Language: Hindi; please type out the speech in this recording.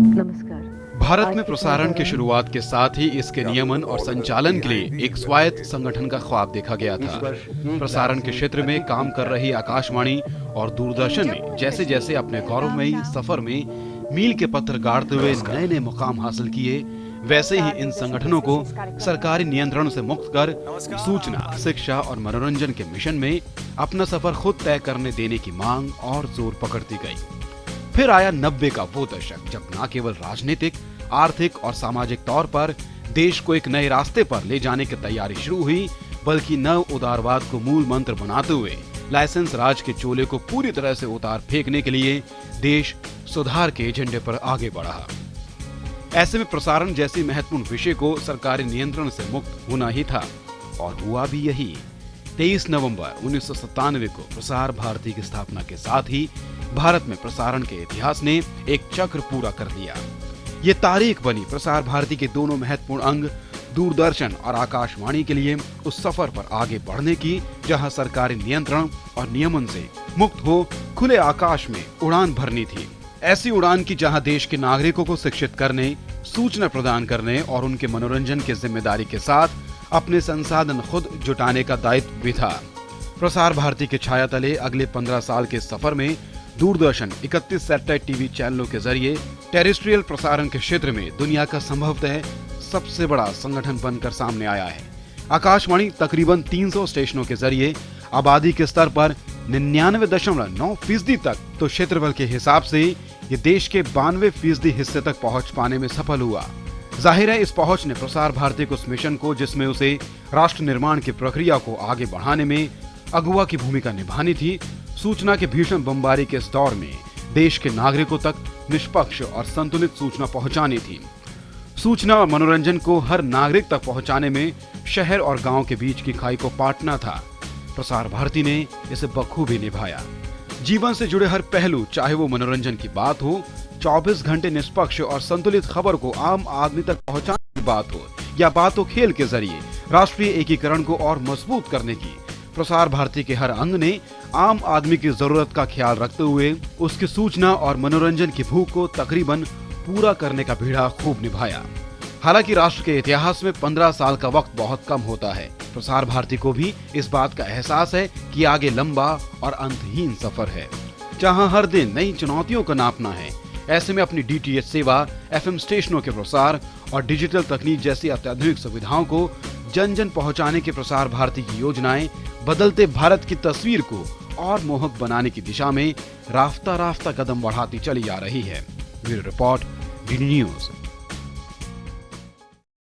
नमस्कार। भारत में प्रसारण की शुरुआत के साथ ही इसके नियमन और संचालन के लिए एक स्वायत्त संगठन का ख्वाब देखा गया था। प्रसारण के क्षेत्र में काम कर रही आकाशवाणी और दूरदर्शन ने जैसे जैसे अपने गौरवमयी सफर में मील के पत्थर गाड़ते हुए नए नए मुकाम हासिल किए, वैसे ही इन संगठनों को सरकारी नियंत्रण से मुक्त कर सूचना, शिक्षा और मनोरंजन के मिशन में अपना सफर खुद तय करने देने की मांग और जोर पकड़ती गई। फिर आया 90 का वो दशक, जब न केवल राजनीतिक, आर्थिक और सामाजिक तौर पर देश को एक नए रास्ते पर ले जाने की तैयारी शुरू हुई, बल्कि नव उदारवाद को मूल मंत्र बनाते हुए लाइसेंस राज के चोले को पूरी तरह से उतार फेंकने के लिए देश सुधार के एजेंडे पर आगे बढ़ा। ऐसे में प्रसारण जैसी महत्वपूर्ण विषय को सरकारी नियंत्रण से मुक्त होना ही था, और हुआ भी यही। 23 नवंबर 1997 को प्रसार भारती की स्थापना के साथ ही भारत में प्रसारण के इतिहास ने एक चक्र पूरा कर दिया। ये तारीख बनी प्रसार भारती के दोनों महत्वपूर्ण अंग दूरदर्शन और आकाशवाणी के लिए उस सफर पर आगे बढ़ने की, जहां सरकारी नियंत्रण और नियमन से मुक्त हो खुले आकाश में उड़ान भरनी थी। ऐसी उड़ान की जहां देश के नागरिकों को शिक्षित करने, सूचना प्रदान करने और उनके मनोरंजन की जिम्मेदारी के साथ अपने संसाधन खुद जुटाने का दायित्व भी था। प्रसार भारती के छाया तले अगले 15 साल के सफर में दूरदर्शन 31 सैटेलाइट टीवी चैनलों के जरिए टेरेस्ट्रियल प्रसारण के क्षेत्र में दुनिया का संभवतः सबसे बड़ा संगठन बनकर सामने आया है। आकाशवाणी तकरीबन 300 स्टेशनों के जरिए आबादी के स्तर पर 99.9% तक, तो क्षेत्रफल के हिसाब से ये देश के 92% हिस्से तक पहुंच पाने में सफल हुआ। जाहिर है, इस पहुंच ने प्रसार भारती को उस मिशन को, जिसमें उसे राष्ट्र निर्माण की प्रक्रिया को आगे बढ़ाने में अगुवा की भूमिका निभानी थी, सूचना के भीषण बमबारी के इस दौर में देश के नागरिकों तक निष्पक्ष और संतुलित सूचना पहुंचानी थी। सूचना और मनोरंजन को हर नागरिक तक पहुंचाने में शहर और गांव के बीच की खाई को पाटना था। प्रसार भारती ने इसे बखूबी निभाया। जीवन से जुड़े हर पहलू, चाहे वो मनोरंजन की बात हो, 24 घंटे निष्पक्ष और संतुलित खबर को आम आदमी तक पहुंचाने की बात हो, या बात हो खेल के जरिए राष्ट्रीय एकीकरण को और मजबूत करने की, प्रसार भारती के हर अंग ने आम आदमी की जरूरत का ख्याल रखते हुए उसकी सूचना और मनोरंजन की भूख को तकरीबन पूरा करने का बीड़ा खूब निभाया। हालांकि राष्ट्र के इतिहास में 15 साल का वक्त बहुत कम होता है। प्रसार भारती को भी इस बात का एहसास है कि आगे लंबा और अंतहीन सफर है, जहां हर दिन नई चुनौतियों को नापना है। ऐसे में अपनी डीटीएच सेवा, एफएम स्टेशनों के प्रसार और डिजिटल तकनीक जैसी अत्याधुनिक सुविधाओं को जन जन पहुंचाने की प्रसार भारती की योजनाएं बदलते भारत की तस्वीर को और मोहक बनाने की दिशा में राफ्ता राफ्ता कदम बढ़ाती चली आ रही है। Bureau report, DD news.